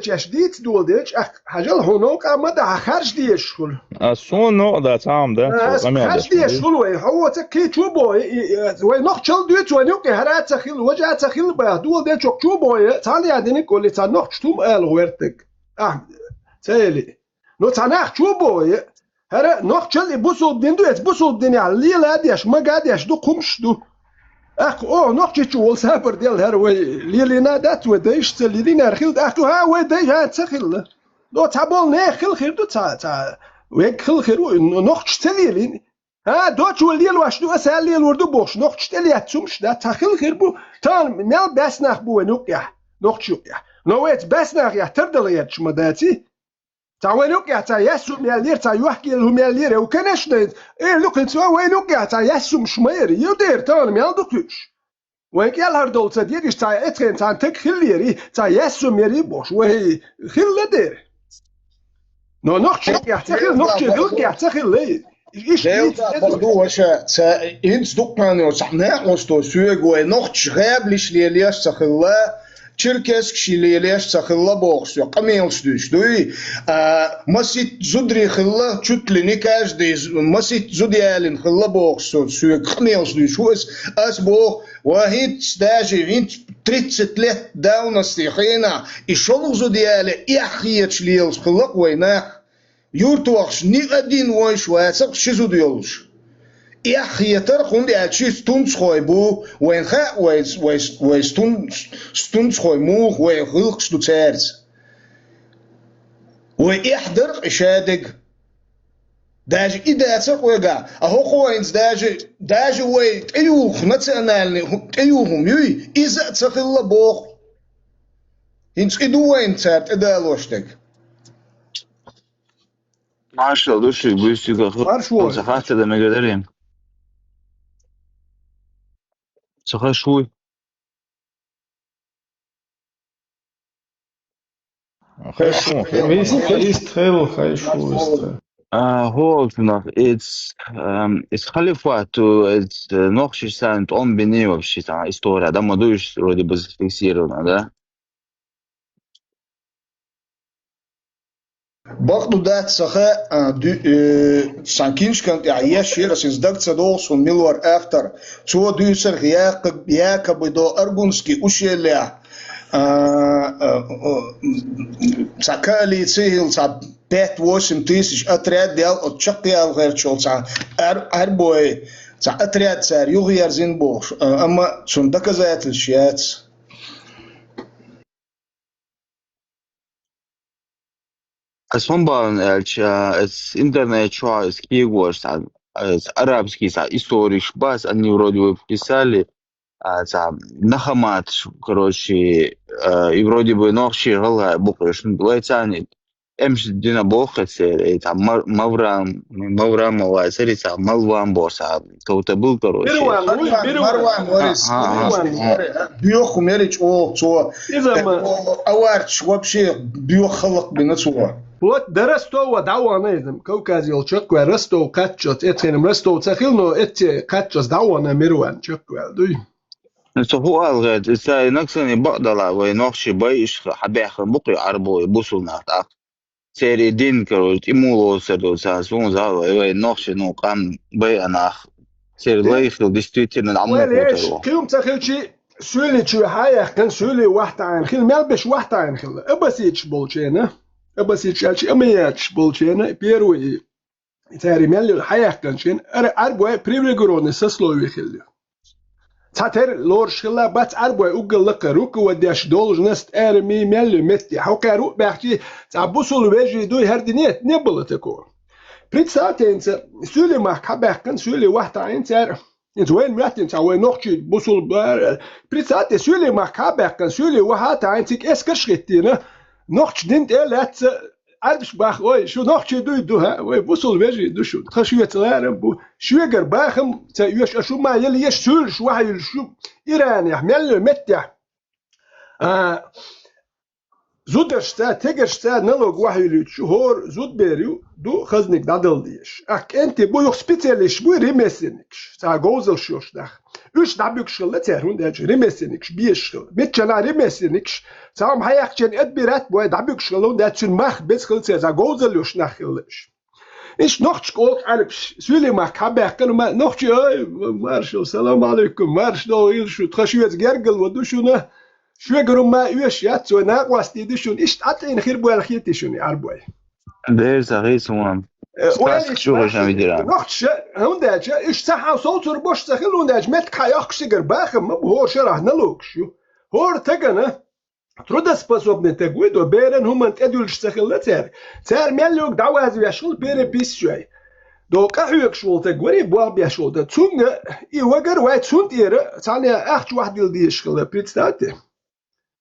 جديد دول ديش حاجة هناك أما ده خارج ديش كل الصون نقطة تعم ده خارج ديش كل هو تكي شو بوي نخشل ديت ونيوك هرات تخيل وجه تخيل بقى دول ديش شو بوي تعالي عندنا كل تنخش توم قال ورتك تالي نو تنخ شو بوي هر نخشل بوسو بدين دو بوسو بدين على لا ديش ما قاعد دو قمش دو نقطة شوال سافر ديال هروي لي نادات وديش تلي نرخل ها وديش ها تخل لو تعبول نخل خير دو تا ويك خل خير نقطة تلي ها دوتش ولي الواش دو اسال لي الورد بوش نقطة تلي اتسمش دا تخل خير بو تان مال بس نخ بو نقطة نقطة نويت بس نخ يحتردل يتش مداتي تعوينوك يا تا يسو مليار تا يحكي له مليار وكانش لوك انت وينوك يا تا يسو مشمير يدير تان مال دوكش وين كيال هردول تديرش تا اترين تا تك خليري تا يسو ميري بوش وهي خل دير نو نقش يا تخل نقش دوك يا تخل لي ايش برضو واش انت دوكان صحنا وستو سوغو نقش غابلش ليش تخل Черкесск шилелеш цахилла боксу, камелш душ, дуй, масит зудри хилла чуть ли не каждый, масит зудиалин хилла боксу, су камелш душ, ас бог, вахид даже 30 лет давности хина, и шел зудиале, и ахиет шлилш хилла войнах, юртуахш ни один вой швайцак шизудиолш. Иахиетер хунди ачи стунцхой бу вен ха вей стунцхой му вей хилк стуцерц وي يحضر شادق داج إذا تقويقا أهو خوينز داج وي تأيوخ نتسألني تأيوهم يوي إذا تخل بوخ هنس إدو وين تارت إذا لوشتك Marshall duši bivši Marshall zahvate da me gledajem. Saha šuj. It's халифату, it's nog шестьдесят он бени вообще та история, да, модуешь вроде бы зафиксировано, да? برضو ده تسخاء سانكينش كانت عياش شيرا سيزدك تدوس وميلور افتر سو دوسر ياك بدو ارجونسكي وشيليا ساكالي تسهل سا بيت واسم تيسش اترياد ديال اتشقيا الغير شول سا اربوي سا اترياد سار يغير زين بوش اما سندك زيت الشيات Es интернет choice keywords, арабский, историк, бас, они вроде бы писали, нахамат, короче, и вроде бы нохши, гала, буквы, лайтянит, эмш дина бохатсер, маврам, лайсер, малвам борса, кто-то был, короче. Марван, Морис, бьёх умерич, аварч, вообще, бьёх халак бинацуа. Вот درستو ودعوانا يزم كوكاز يلشك ورستو كاتشوت اتين مرستو تخيلنو اتي كاتشوس دعوانا ميروان شكوا دوي هو الغد إذا نقصني بقدر ونقش بايش حبيخ بقي عربو يبوسونا سيري دين كروت إمولو سردو ساسون زارو ونقش نوقام باي أناخ سير لايخل ديستويتين العمل كوترو كيوم تخيلشي سولي شو حايخ كان سولي واحد عين خيل مالبش واحد عين خيل أبسيتش بولشينا أبسيتش أمياتش بولشينا بيروي تاري مالي حايخ كان شين أربوي بريفريغورون سسلوي خيل تاتر لورش خلا بات أربوي أوجل لك روك وديش دولج نست أرمي مالي متي حوكا روك بحكي تعبوسول ويجي دوي هردينيت نبلتكو بريتساتين سولي ما حبيخ كان سولي واحد عين تار انت وين ماتين وين نوختي بوصل بريتسات سولي ما حبيخ كان سولي واحد عين تيك اسكرشيتينا نوختي دنت لات عربش باخ وي شو نوختي دوها وي بوصل ويجي دو شو خشويه تلارم بو شويغر باخم تا يش شو ما يلي يش سول شو واحد شو ايران يحمل متح زودشتا تيجرشتا نلوج واحد شهور زود بيريو دو خزنك دادل ديش اك انت بو يخ سبيتاليش بو ريمسينكش تا جوزل شوش داخ üç dabük şılı terhun derece remesinikş bir şıl. Mitçana remesinikş. Sam hayakçen etbirat bu dabük şılı derçün mah beskıl terza gozelüş nachılış. İş noch çıkol alıp söyle mah kabakın ma noch ay marşal selam aleyküm marş da il şu taşıyız gergel ve düşüne şu görüm ma üyeş yat ve naqvasti düşün iş atın khir bu alkhiyet düşün arboy. There's a reason one. Spas kşuğu şamidiran. Noch hundaca iş saha soltur boş sakıl hundaca met kayak şigar bakım mı bu hor şarah naluk şu. Hor tagana Труда способны такой, то берен хумант эдульш сахиллатер. Цар мелюк даваз яшул переписчай. До кахюк шул такой, буал бяшул. Да цунга и вагар вай цунтира, цаня ахч вахдил дишкала, представьте.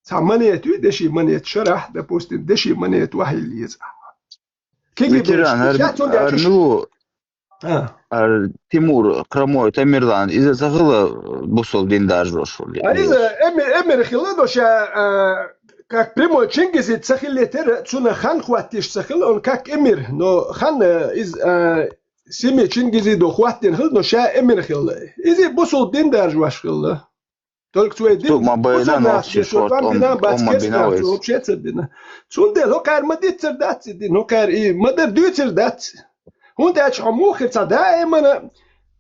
Цам манету, деши манет шарах, допустим, деши манет вахилиз. Ветеран, Арну, Тимур, Крамой, Тамирлан, из-за захыла бусол диндаж рошул. Из-за эмир хиладоша как прямой чингизит сахиллетер цуна хан хватиш сахил, он как эмир, но хан из семи чингизи до хватин хил, но ша эмир хил. Из-за бусол диндаж вашхил. Только твой дин. Ма байна ночи шорт, он бинавец. Вообще-то бина. Цунде локар мадицер даци, локар и мадер дюцер даци. Hundač хамухица, да, именно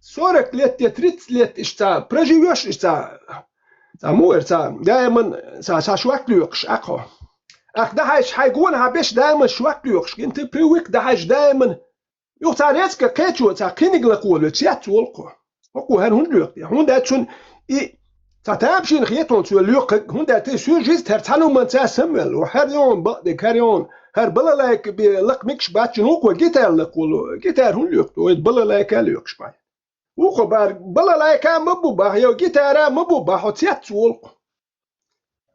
40 лет, 30 лет, ишца, проживешь, ишца, муэрца, да, именно, са шваклюкш, ако. Ах, да, хайш, хайгун, хабеш, да, именно, шваклюкш, инты привык, да, хайш, да, именно, юхца, резка, кечу, ца, киниглакулю, цят, волко. Оку, хен, хундюк, хундачун, и, تعبشين خيتون سو لوق هوندا تي سو جيست هر تانو من تسمل وهر يوم بعد كاريون هر بلا لايك بلق ميكش باتشنوك وجيتار لقولو جيتار هون لوق ويد بلا لايك لوق شباي وخو بار بلا لايك مبوبا يو جيتارا مبوبا حتيات ولق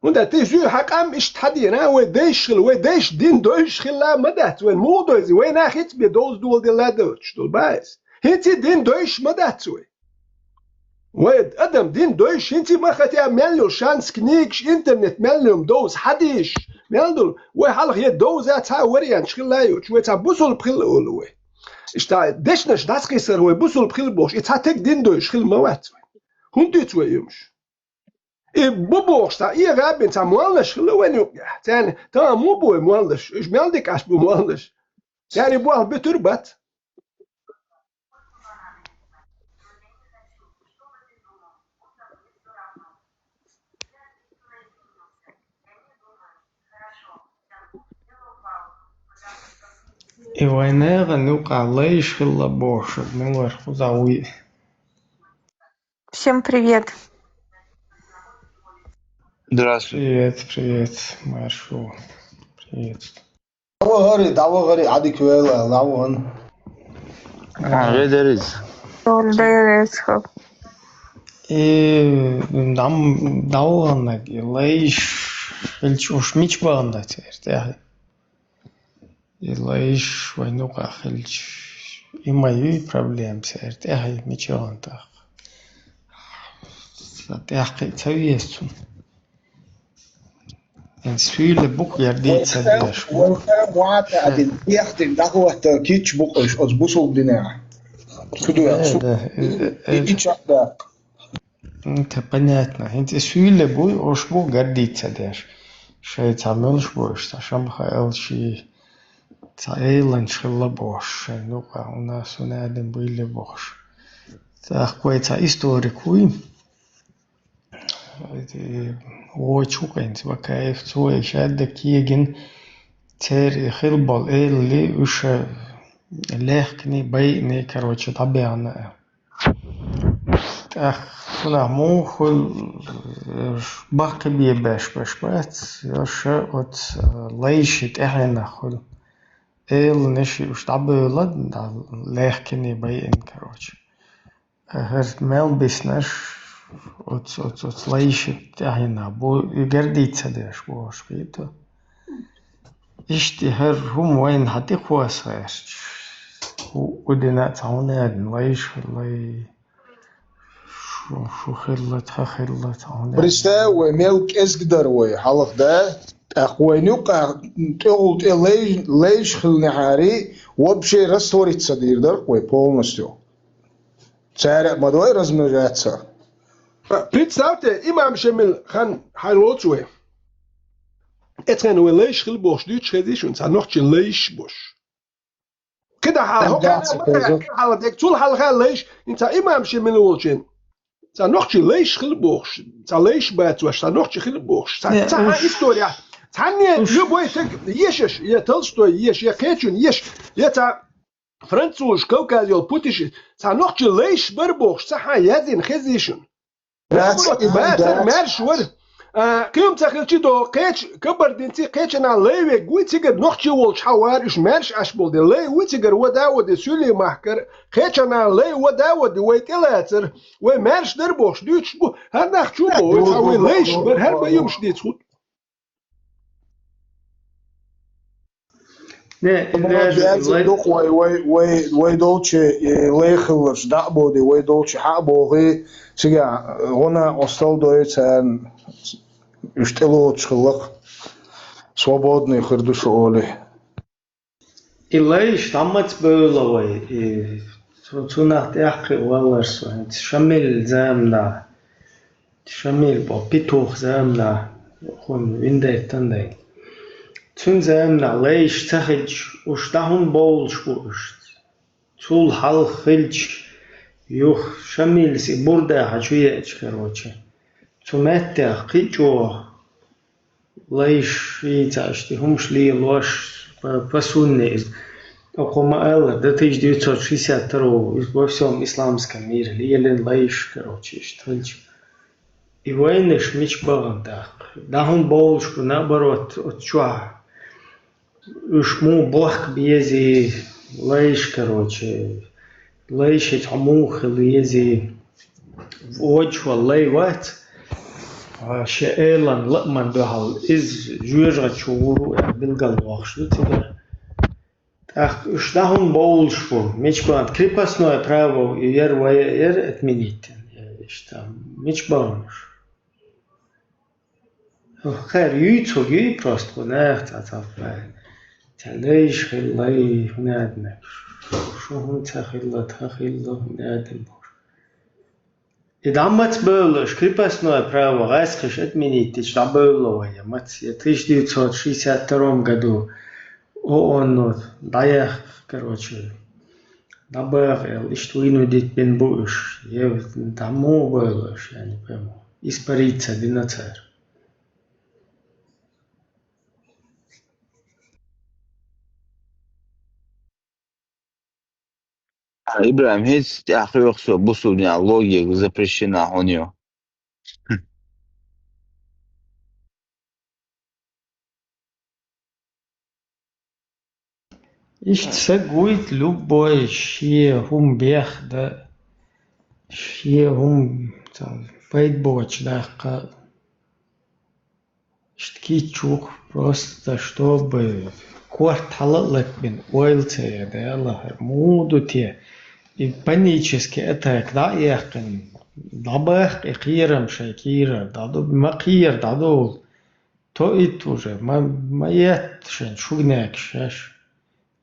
هوندا تي سو حقام اشتحدينا وديش دين دوش خلا مدات وين مو دوزي وين اخيت بدوز دول دي لادوش دول بايس هنتي دين دوش مدات وي ويد أدم دين دويش انتي ما خاتي مليو شانس كنيكش انترنت مليو دوز حديش ملدول وي حلق هي دوز اتها وريان شخلايو شوي تا بوصل بخل اولوي اشتا دشنش داس قيسر وي بوصل بخل بوش اتها تك دين دويش خل موات هندي توي يمش اي بوبوش تا اي غابن تا موالش خلوين يوقع تاني تا مو بوي موالش اش مالدك اش بو موالش تاني بوال بتربت И война нука лейш хилла бош, милар хузауи. Всем привет. Здравствуй. Привет, Маршу. Привет. давай, ади квела, лавон. Редерис. И нам даваннак лейш хилч уж мич банда терте. И лейш войнука хилч и мои проблемы терте. Ай мичонтах. Сатяхи цавиестун. En sfyle boek dit zeg. Wat adin echt dat wat kitsch boek is als busel dina. Это понятно. Эти сюли буй ошбу гордиться деш. Шей цамел шбуш, сашам хаэлши цаэлэн шиллабош. Ну-ка, у нас у наден были бош. Захвайца историкуй. Очукайнс вакаев цой шадда киеген цер хилбал элли уша легкни байни, короче, табиана. Сюда мухол бак бие беш яша от лейшит эхнахол эл неши уж табела да легкни байин, короче. Херт мел биснеш от лейшит эхна бо гордиться деш бо шпито. Ишти хер хум вайн хати хвасаш. ودنا تعاوننا ليش لي شو خلت تعاوننا بريستا وملك اسقدر وي حلق ده اخوينوق تقول ليش خلنا حاري وبشي رستوري تصدير در وي полностью царь мадой размножается Представьте, имам Шемил хан хайлоцуе. Ецген у лейш хил бош дю чхедиш und noch leish bosh. كده حال ديك طول حال ليش انت امام شمل ولشين تا noch ليش خل bosh. تا ليش بات واش تا noch خل bosh. تا история. تاني любой так ешеш, я Толстой еш, я Кечун еш, я та француз кавказил путиш. Та noch leish بربوش. تا يزين خزيشن. Merš var. Kim تخيلتي دو قيتش كبر دينتي قيتش انا ليوي قويتيغر نوختي ولش حوارش مرش اشبول دي لي ويتيغر وداود سولي محكر قيتش انا لي وداود ويتلاتر ومرش دربوش دوتش بو هر نختشو بو هاوي ليش بر هر بيومش ديت خود وي دولتشي ليخلش دعبودي وي دولتشي حقبوغي سيجا غنا أستل دويتان يشتغلوا تشخلق свободный хырдышоли. И лейш таммац бöөловой цунахт яхқи уаларсо шамил замна шамил бо питух замна хун виндайтандай цун замна лейш цахич уштахун боулш буш цул хал хилч юх шамил си бурда хачуеч короче цумеття қичо лейш ицашти хумшли лош посунный Окумаэлла, до 1962 во всем исламском мире, Елен Лейш, короче, штальч. И войны шмич багандах. Дахун боулшку, наоборот, от чуа. Ушму бог бьези Лейш, короче. Лейшить хамух, льези в очва лейват. Шеэлан лакман бехал из жуэжа чууру, билгал вахшу тигар. Ах, штахун боулшку, мечбан, крепостное право, ер отменить. Мечбануш. Хэр, юйцу, юй просто, нах, талейш, хиллай, хунадна. Шухун тахилла, хунадна. И дамац бöөлöш, крепостное право, гайскаш отменить, что бöөловая, мать, в 1962 году ООН, даях, короче, добавил, что вынудить бен будешь, я тому бöөлöш, я не пойму, испариться, диноцер. Ибрахим, есть ахрёхсо бусудня логика запрещена у нее. Ich сагуит любой шие бех да шие пейтбоч да штки просто чтобы квартал бен уэльце да лахар муду те и панически атак да яхин дабах ихирам шакира даду макир даду то и тоже маят шен шугнак шаш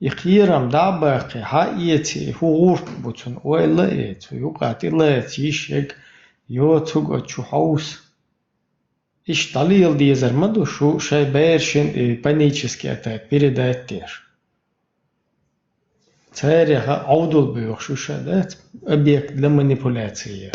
إخيرام دابقي حقيقتي هو بتون ويلات ويقاتلات يشك يوتوغ تشوحوس إيش دليل ديزر مدو شو شي بيرشن панический атак передать теш. Цариха аудул бюх шо шадат объект для манипуляции.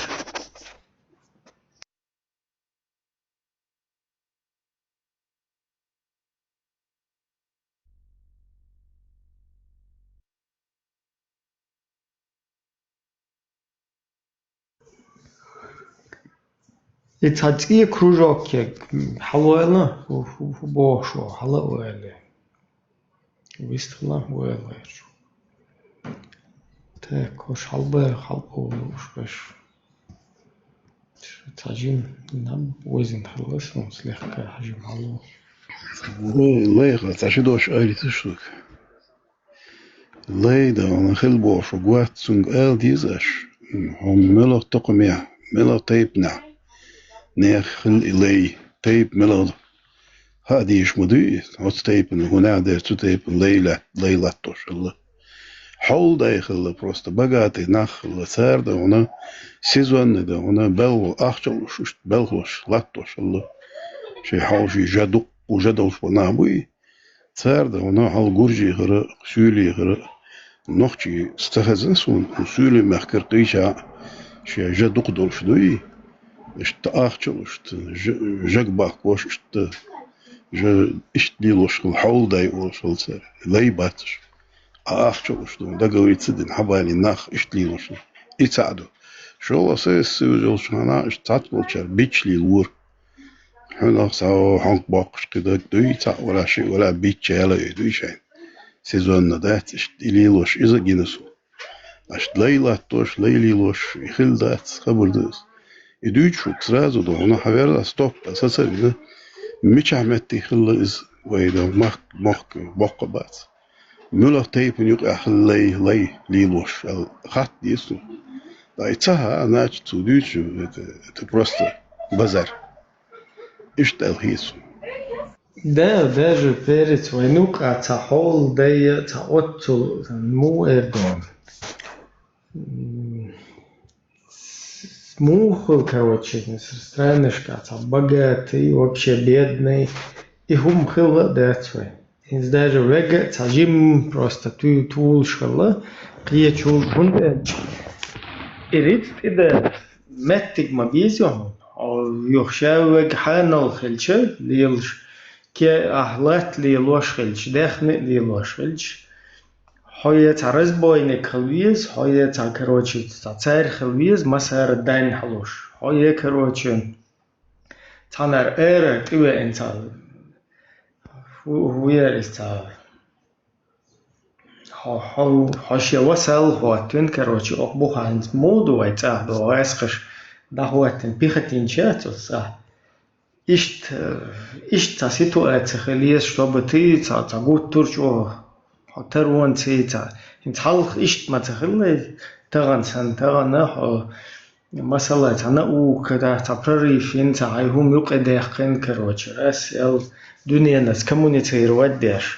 И цацкие кружоки халуэла бошо халуэле вистла уэлэ. Так уж халбэ халбо уж беш. Цажим нам уэзин халэсом слегка хажим халу. Лейха, цашидош айлитышук. Лейда он хелбошо гуатсунг эл дизаш. Он мелох токомя, мелох тейпна. ناخل إلي تيب ملغ هاديش مدوي هات تيب هنا ده تيب ليلة توش الله حول داخل просто богатый нахл цар да она сезонный да она бел ахчал шуш белхош латтош الله شي حوشي جدق وجدوش ونابوي цар да она алгуржи гыра сүйли гыра نوختي استخزنسون وسولي محكر قيشا شي جدق دولش دوي اشت اخچل اشت جاك باك وش اشت اشت ليلوش الحول داي وصل سر لي باتش اخچل اشت دا قويت سدن حبالي ناخ اشت ليلوش يتساعدوا شو اساس سوجل شانا اشت تاتبولشر بيتش ليلور حنا ساو حنق باقش كده دوي تا ولا شيء ولا بيتش يلا دوي شيء سيزون دات اشت ليلوش اذا جينسو اشت ليلة توش ليلوش يخل دات خبر دوس يدوش سразу да она хаверда стоп اساسا بده مش عملت يخل از ويدا مخ بقبات ملا تيب يقع لي ليلوش الخط يسو да يتها انا تدوش просто بازار اشت الهيسو ده даже перец войну цахол да цаотцу му эрдон муху, короче, странышка, богатый, вообще бедный, и хум хилла децвы. И даже вега цажим просто тул шхала, кие чул хунде. И рит ида меттик мабизион, يخشاوج حانل خلشة ليلش كي أهلات ليلوش خلش دخن ليلوش خلش هاي تعرض باين خلويز هاي تعكروتشي تعتير خلويز مسار دين حلوش هاي كروتشي تنر كيو انت هو استا هاشي وصل هوتن كروتشي أقبو هانز مودو يتعب واسقش ده هوتن بيختين شاتو صح إشت سيتواتي خليز чтобы ты تعود ترجو حتروان سيتا انت حلق إشت ما تخلي تغن سن تغن مثلا أنا أو كده تبرري فين تعيهم يقدر كروتش راس الدنيا ناس كمونيتي روادش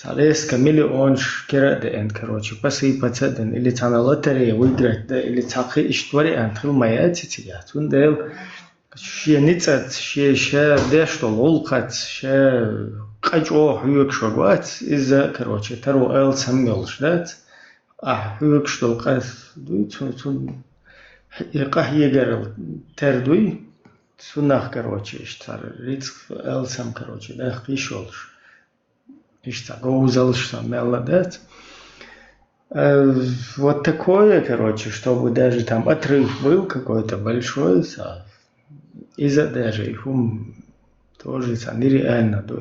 تعريس كملي أونش كرا ده أنت كروتش بس هي بتصدق اللي تانا لتري ويجرت ده اللي تاقي إشتوري أنت خل ما يأتي تيجات وندل شيء نتات شيء داش طلقت شيء قجوا هيك شغوات إذا كروتش ترو سميلش دات هيك شطلقت دوي تون يقه يجرل تردوي سناخ كروتش اشتار ريتس سم كروتش ده قيشولش اشتار гоузалш самела дат вот такое короче чтобы даже там отрыв был какой-то большой из-за даже их тоже нереально да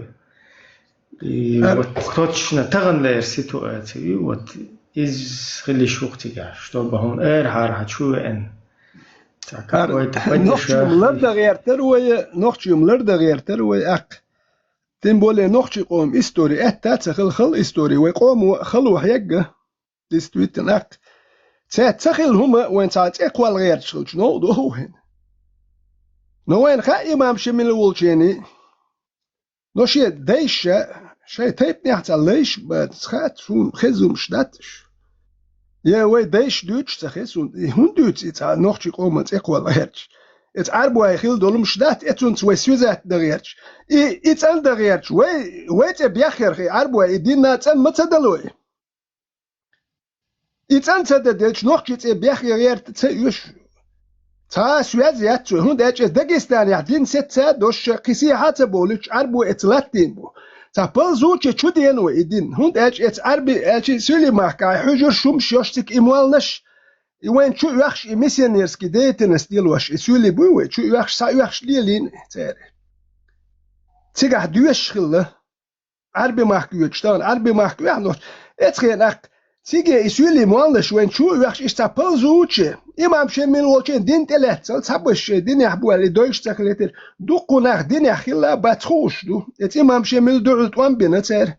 и вот точно тагнлер ситуации вот из خليشوختيا чтобы он harhachuен nog jumlar da geerter we ak tin bole nog qom history etta تخل history ويقوم خلو حيقه ديستويت ناك تخل هما وين ساعات اقوال غير شنو دو هو هنا نو وين خا امام شمل الولجيني نو شي ديش شي تيبني حتى ليش بتخات شون خزم شداتش يا وي ديش دوتش تخسون هون دوتش يتا نوخ قوم اقوال غير ات عربو يخيل دولم شدات اتون توسيوزات دغيرش ات ان دغيرش وي تبيخر خي عربو يدينا تن متدلوي ات ان تددلش نوخ تبيخر غير تيوش تا سويز ياتو هون داش دغستان يدين ست دوش قسي حتى بولش عربو اتلاتين بو تابل زوجة شدين ويدين هون داش عربي سولي ماكا حجر شمش يشتك اموالنش وين شو يخش ميسيونيرز كده تنستيل واش سولي بوي شو يخش سا يخش ليلين تاري تيجا دوش خله عربي ماكيو تشتغل عربي ماكيو يعني اتخينك تيجي سولي موالنش وين شو يخش استابل زوجة امام شمل وكين دين تلات تصبش دين يحبوا اللي دوش تخليتر دوقناخ دين يخلا باتخوش دو امام شمل دعوت وان بنتر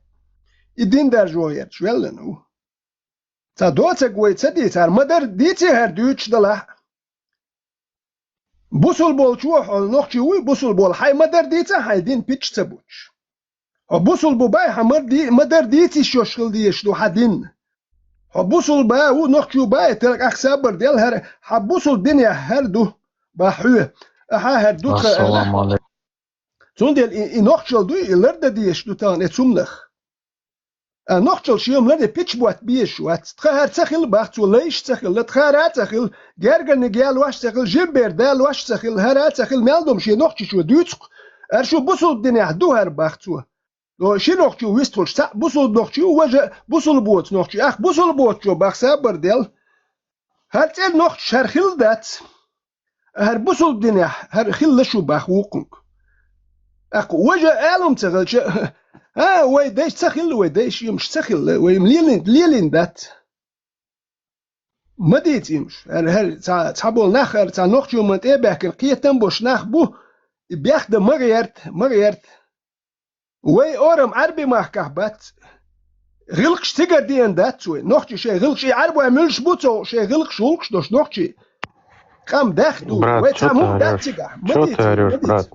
الدين درجوير شوالنو تا دوتك ويتسدي تار مدر ديتي هر دوتش دلا بوصل بول شوح نوخشي وي بوصل بول حي مدر ديتا حي دين بيتش تبوش بوصل بو باي حمر دي مدر ديتي شوشل ديش دو حدين حبوصل بقى ونخشوا بقى تلك أخسابر ديال هر حبوصل الدنيا هردو بحوه أها هردو السلام عليكم. زون ديال إنخشل دو إلرد ديش دو تان إتسملخ نخشل شيوم لدي بيتش بوات بيش وات تخهر تخيل بحث وليش تخيل تخهر تخيل جرجر نجال واش تخيل جيبر دال واش تخيل هر تخيل مالدوم شي نخشي شو دوتسق أرشو بوصل الدنيا دو هر بحثوه شي نوختي ويستولش تا بوصل نوختي وجا بوصل بوت نوختي اخ بوصل بوت جو بخسابر ديال هر تل نوخت شر خلدات هر بوصل الدنيا هر خل شو بخوقنك اخ وجا الم تغل ها وي دايش تخل وي دايش يمش تخل وي ليلين دات ما ديت يمش هر تحبول ناخ هر تا نوختي ومن تيباكن قيتن بوش ناخ بو بياخد مغيرت وي اورم عربي ما كهبات غلقش تقر دي اندات وي نوختي شي غلقش عربو عملش بوتو شي غلقش ولقش دوش نوختي قام داخدو Брат, وي что ты تامو орешь? داتيغا Что ты орешь, брат?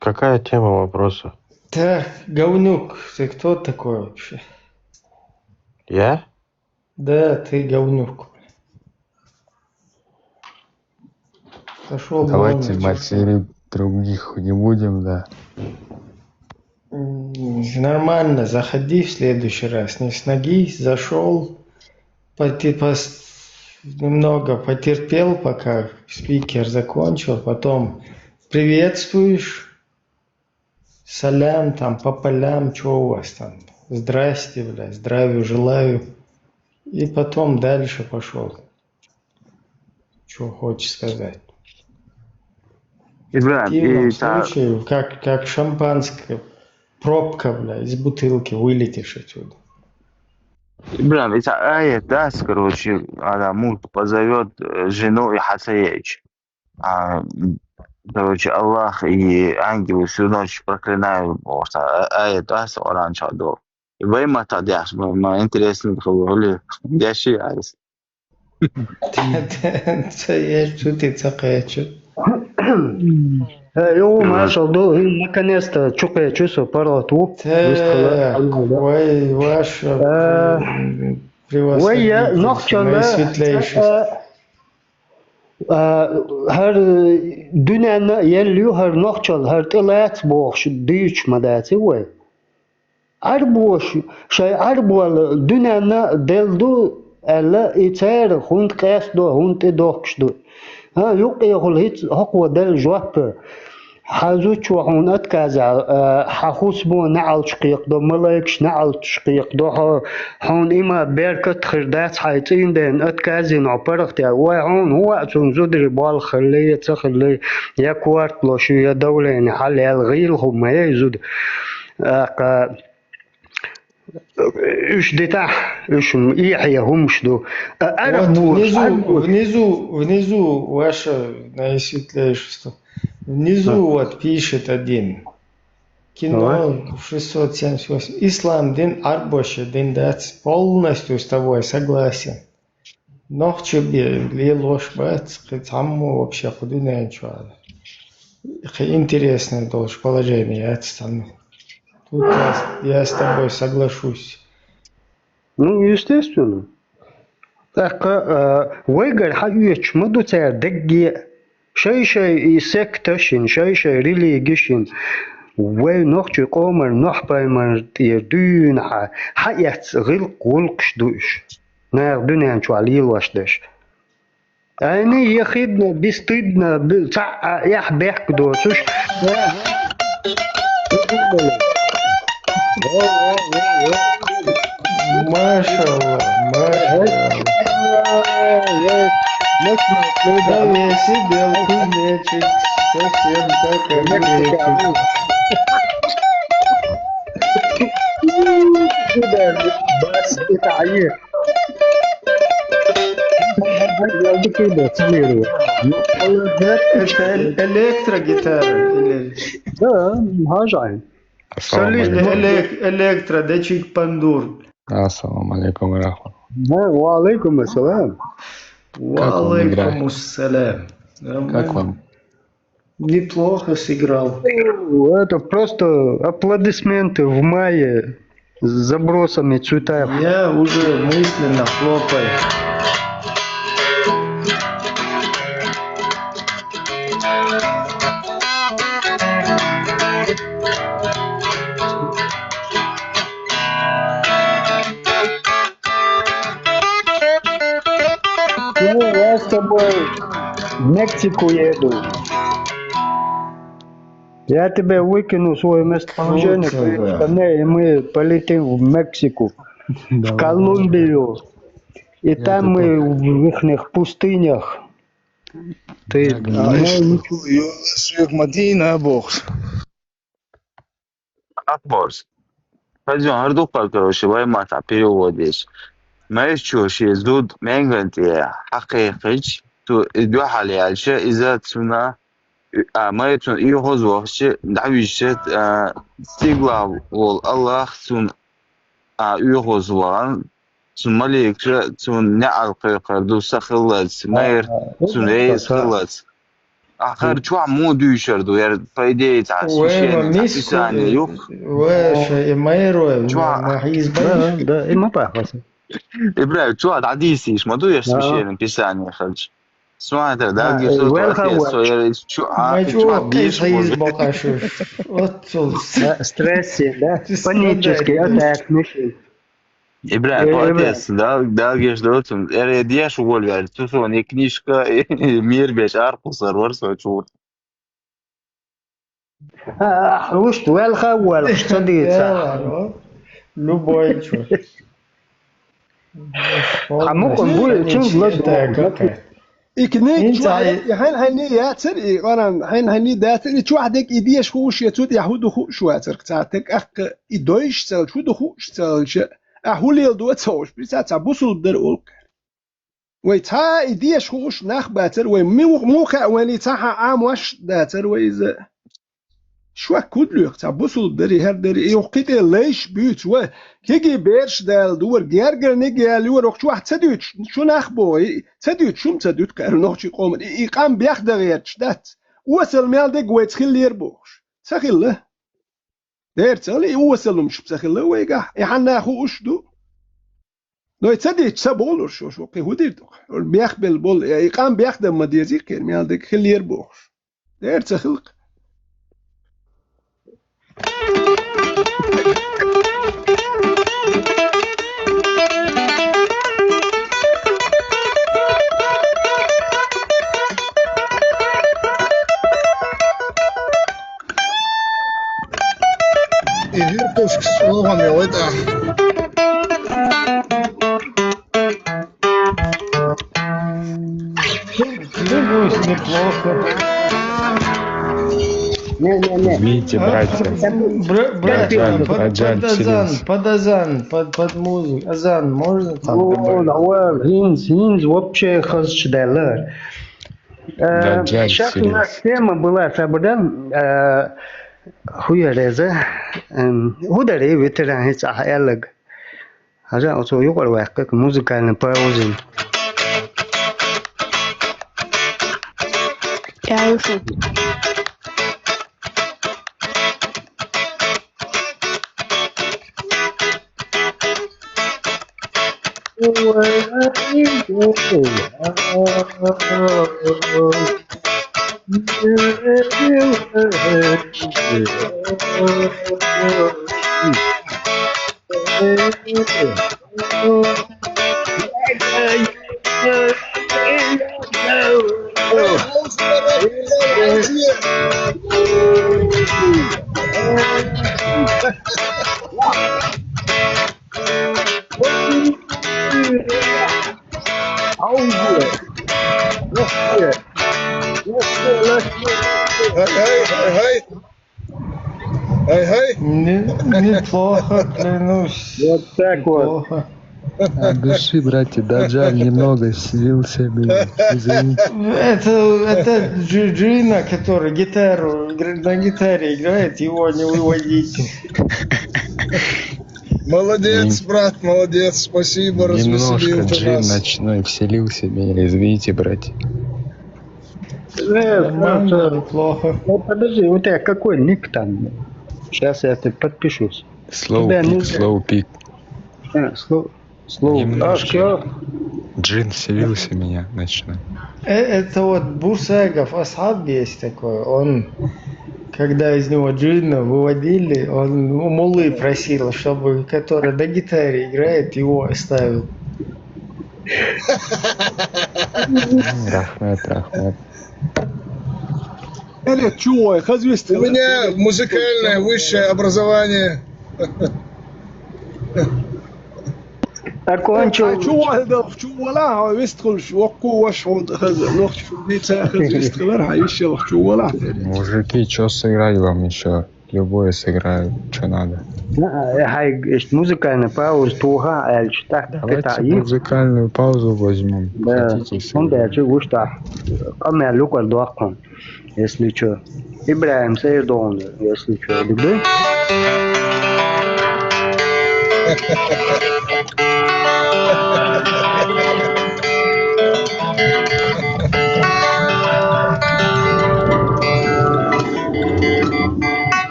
Какая тема вопроса? Так, говнюк, ты кто такой вообще? Я? Да, ты говнюк. Пошел Давайте вон, материть других не будем, да. Нормально, заходи в следующий раз. Не с ноги, зашел, немного потерпел, пока спикер закончил, потом приветствуешь, салям, там, по полям, что у вас там, здрасте, бля, здравия желаю, и потом дальше пошел. Что хочешь сказать. В противном случае, как шампанское, пробка, бля, из бутылки вылетишь отсюда. Ибрам, это аят даст, короче, Мульт позовет жену и Хасаевич. Короче, Аллах и ангелы всю ночь проклинают, аят даст, Оран Чадов. И вы ему тогда, мы интересно, говорили, я считаюсь. Что ты цакаешь? يو ما شاء наконец-то чукая чувство парату. Ой, ваше превосходительство, наисветлейший. هر دنيا يليو هر نقشل هر طلعت بوش ديش مداتي وي أربوش شيء أربو الدنيا دلدو ألا يتعر هند قاس دو هند دوكش دو ها يقي يقول هيت هقوة دل جواب حازوش وحون أتكازع حخوص بو نعل شقيق دو ملايكش نعل شقيق دو حون إما بيركت خردات حيتين دين أتكازين عبرختي وحون هو أتون زدري بالخلية تخلي يكوارت لوشو يدولين حالي الغيل هم يزود إيش دتاح إيش إيه هم شدو внизу ваше наисветлейшество. Внизу вот пишет один. Кино 678. Ислам дин арбоше дин дац. Полностью с тобой согласен. Но тебе ли ложь бац, хаму вообще худу не ничего. Интересное тоже положение, я стану. Тут я с тобой соглашусь. Ну, естественно. Так, выиграть хаюч муду цер дегги شيء سكتشين شيء ريليجيشن ونوخش قومر نحبايمر يردون حياة غلق ولقش دوش نار دنيا شو عليل واشدش أنا يخدنا بيستدنا بتاع يحبك دوسوش ما شاء الله ما شاء الله Да, я сидел, кузнечик, совсем как огуречек. بس اتعير Это электрогитара или... Да, мажаем. Электро, датчик пандур. Ассаламу алейкум ва рахматуллах. Валейкум ассалам. Валейкум ассалям. Как вам? Неплохо сыграл. Это просто аплодисменты в мае с забросами Цветаев. Я уже мысленно хлопаю. Я с тобой в Мексику еду. Я тебе выкину свое местоположение, и мы полетим в Мексику, в Колумбию. И там мы в их пустынях. Ты Мадина бокс. Акборс. Пойдем, Ардукал, короче, ваймат, переводишь. ما شوش يزود مانجنتي حقيقي تو دو حالي عالشة إذا تسمنا ما يتون يخوز وقش دعويشت تيغلا والله تون يخوز وان تون مليك تون نعال قردو سخلت ماير تون ايه سخلت آخر شو عمو دوشردو يار فايدة تعسوشين تعساني يوخ وش مايرو ما هيزبط. Да, и мапахваса. إبراهيم شو هاد عديسيش ما دو يسمشين بيساني خلج سمع انت ده جسد شو Мачо هيزبط اشوف. Стрессе, да? Панический атак, Мишель. إبراهيم باتس ده جيش دوتم اريديا شو قول يعني تسوني كنيشكا مير بيش ارقصر ورسو شو وش والخا والخ صديق Любой чё. ممكن بوي تشوف إكنيك أنت شو حين هني ياتر إيقانا حين هني داتر شو واحدك إيديش خوش يتود يهود خوش واتر كتاتك أخ إدويش سال شو دخوش سال ش أهولي الدوت سوش بيسات بوصل در أولك ويتا إيديش خوش ناخ باتر وموقع واني تاها عام واش داتر وإذا شو كودلوك تا بوصل دري هر دري يوقيت ليش بيوت و كيجي بيرش دال دور جرجر نيجي لور شو واحد تدوت شو نخبوي تدوت شو تدوت كارنوخ شي قوم يقام بياخد غيرش دات وصل مال دق ويتخل يربوش سخيل دير تالي وصل مش بسخيل ويقع يحنا اخو اشدو نو تديت سبول شو قي هدير بياخ بالبول يقام بياخد مديزي كان مال دق خل يربوش دير تخلق Иркутск словом это. неплохо. Не. Видите, братья, Под азан, под музыку. Азан можно там добавить? Хинз вообще хозчдалар. Сейчас у нас тема была собрана хуяреза. Худари ветеран сахалаг. Хажа осо югар вакка музыкальный пауза. Я ушу. Неплохо, клянусь. Вот так вот. от души, братья, Даджаль немного слился, блин, извините. Это Джина, который гитару на гитаре играет, его не выводите. Молодец, брат, молодец, спасибо, развеселил Немножко ты джин нас. ночной вселился в меня, извините, братья. Нормально, неплохо. Ну, подожди, у тебя какой ник там? Сейчас я подпишусь. Slow Тебя пик, нельзя. slow пик. Слово. Немножко. Все. Джин вселился меня начинает. Это вот Бурсагов Асхаб есть такой. Он, когда из него джинна выводили, он у муллы просил, чтобы который на гитаре играет, его оставил. Рахмет. Элет, чего? Хазвести. У меня музыкальное высшее образование. Окончил. чего هذا чего لا يستخل وقو وشعود هذا نوع شو ديتا يستخل هاي الشيء чего لا. Мужики, что сыграть вам еще? Любое сыграю, что надо. Хай, музыкальная пауза, туга, эльч, так, Давайте музыкальную паузу возьмем. Да, Хотите он сыграть? дальше густа. Камер лукар дуакон, если что. Ибраим Сейдон, если что, люби.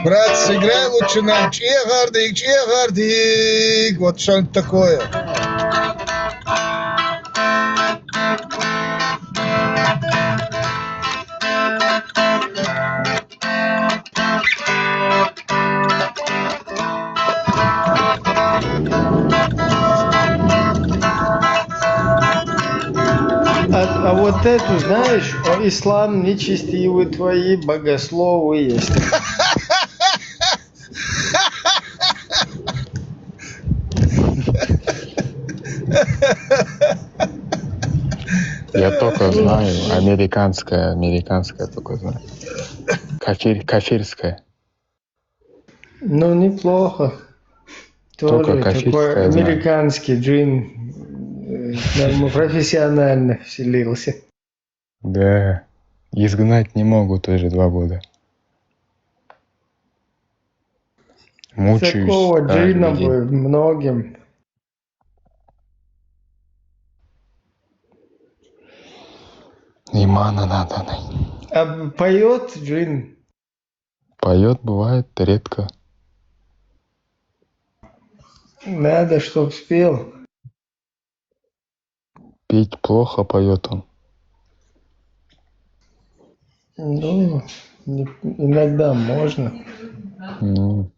Брат, сыграй лучше нам чегардик. Вот что-нибудь такое. А вот эту, знаешь, ислам нечестивый, твои богословы есть. Я только знаю, американская только знаю. Кафирская. Ну, неплохо. Только Тоже такой кафирская знаю. американский джин профессионально вселился. Да, изгнать не могут уже 2 года. Мучаюсь Такого каждый джина день. бы многим. Имана надо. А поет джин? Поет бывает редко. Надо, чтоб спел. Петь плохо поет он. Ну, иногда можно. Ну,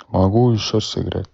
могу еще сыграть.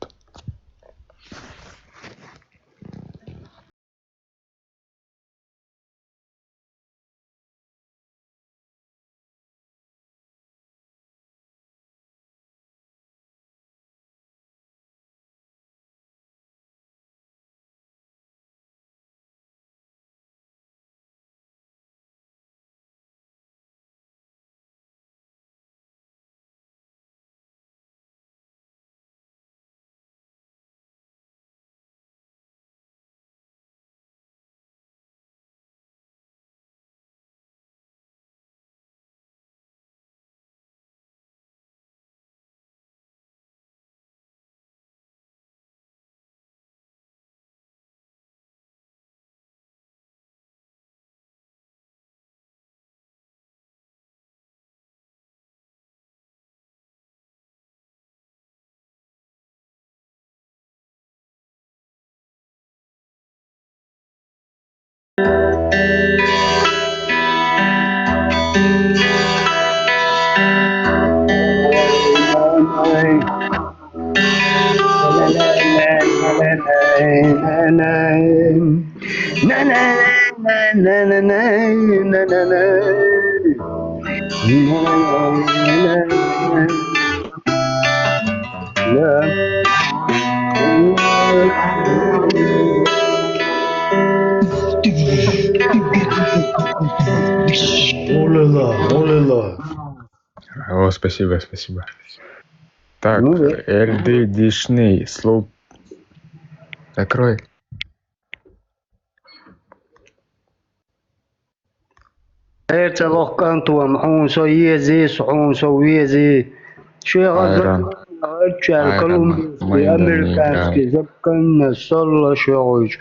Олила. О, спасибо. Так, РД Дишней, слов. Закрой. Ertelok kantuam, on so yezi, on so yezi. Şu ya Ayran. Чай, колумбийский, американский, законно, солошевич.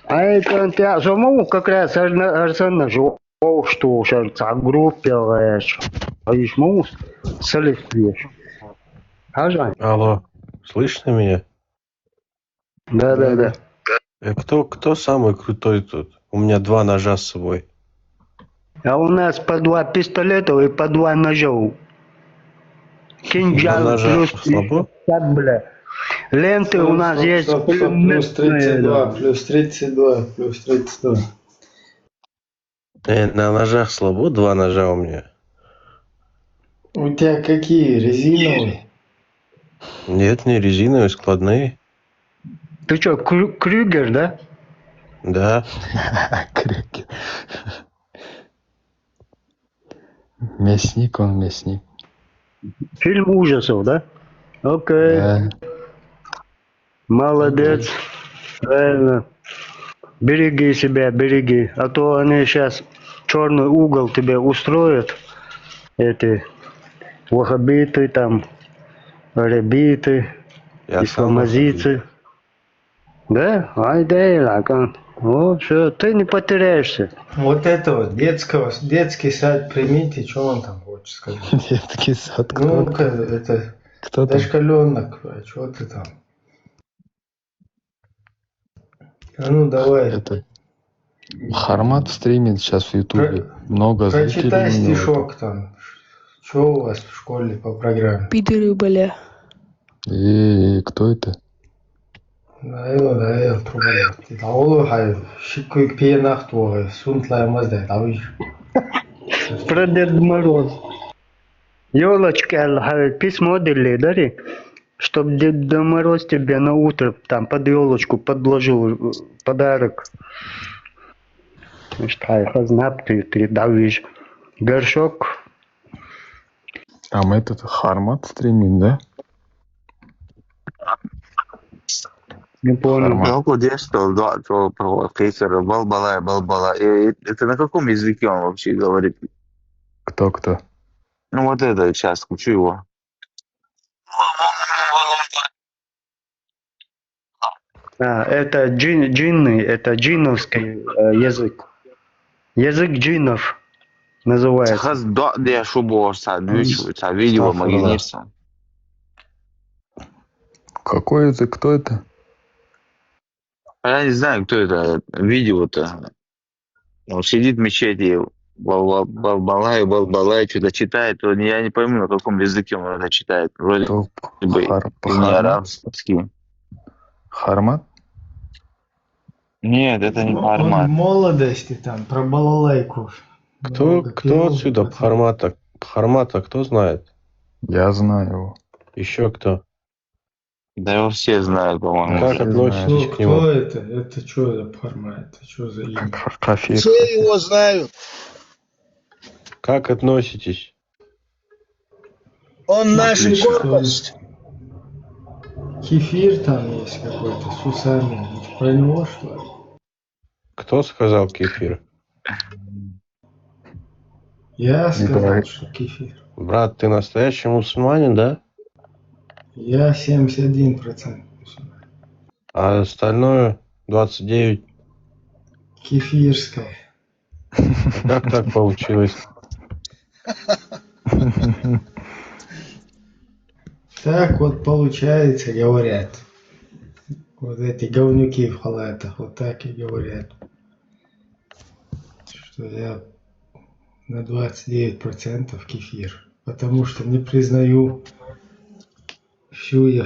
А это ты самому как раз арсена жил, что уже группируешь. А еще могу солистишь. Ага. Алло, слышно меня? Да. Кто самый крутой тут? У меня 2 ножа с собой. А у нас по 2 пистолета и по 2 ножа. Кинжал ножа плюс слабо? 50, бля. Ленты у нас есть Плюс 32, плюс 32, плюс 32. На ножах слабо, 2 ножа у меня. У тебя какие? Резиновые? Нет, не резиновые, складные. Ты что, Крюгер, да? Да. Крюгер. Мясник он, мясник. Фильм ужасов, да? Окей. Да. Молодец. Правильно. Береги себя, береги. А то они сейчас черный угол тебе устроят. Эти ваххабиты, там, ребиты, Я сам исламазийцы. Да? Ай, да, лакан. Вот, все, ты не потеряешься. Вот это вот, детский сад примите, что он там хочет сказать. Детский сад. Ну-ка, это Кто там? дошкаленок, а что ты там? А ну давай. Это Хармат стримит сейчас в Ютубе. Много зрителей. Прочитай у него стишок там. Что у вас в школе по программе? Пидоры, бля. там. Кто это? Найл, трубаля. Таулу хай, шикуй пьянах твой, сунтлай маздай, тавиш. Про Дед Мороз. Елочки, письмо дали, дари, чтоб Дед Мороз тебе на утро там под елочку подложил подарок. Знап ты давишь. Горшок. Там этот Хармат стримит, да? Не понял. Жалко детство, про Кейсера, балбала. Это на каком языке он вообще говорит? Кто? Ну вот это, сейчас включу его. Это джинны, это джинновский язык. Язык джиннов называется. Хаз да, де шубо садвичивается, видео магинирса. Какой это? Кто это? Я не знаю, кто это, видео-то. Он сидит в мечети, балбалай, что-то читает. Я не пойму, на каком языке он это читает. Вроде бы не арабский. Хармат? Нет, это не Он в Хармат. молодости там, про балалайку. Кто отсюда Хармата, кто знает? Я знаю его. Еще кто? Да его все знают, по-моему. Как относитесь к Кто нему? это? Это что за формат? Это что за имя? Кафир. Все его знают. Как относитесь? Он наша Отлично. гордость. Кефир там есть какой-то с усами. Про него что ли? Кто сказал кефир? Я сказал, говори. что кефир. Брат, ты настоящий мусульманин, да? Я 71%. А остальное 29%. Кефирская. А как так получилось? Так вот получается, говорят. Вот эти говнюки в халатах вот так и говорят. Что я на 29% кефир. Потому что не признаю всю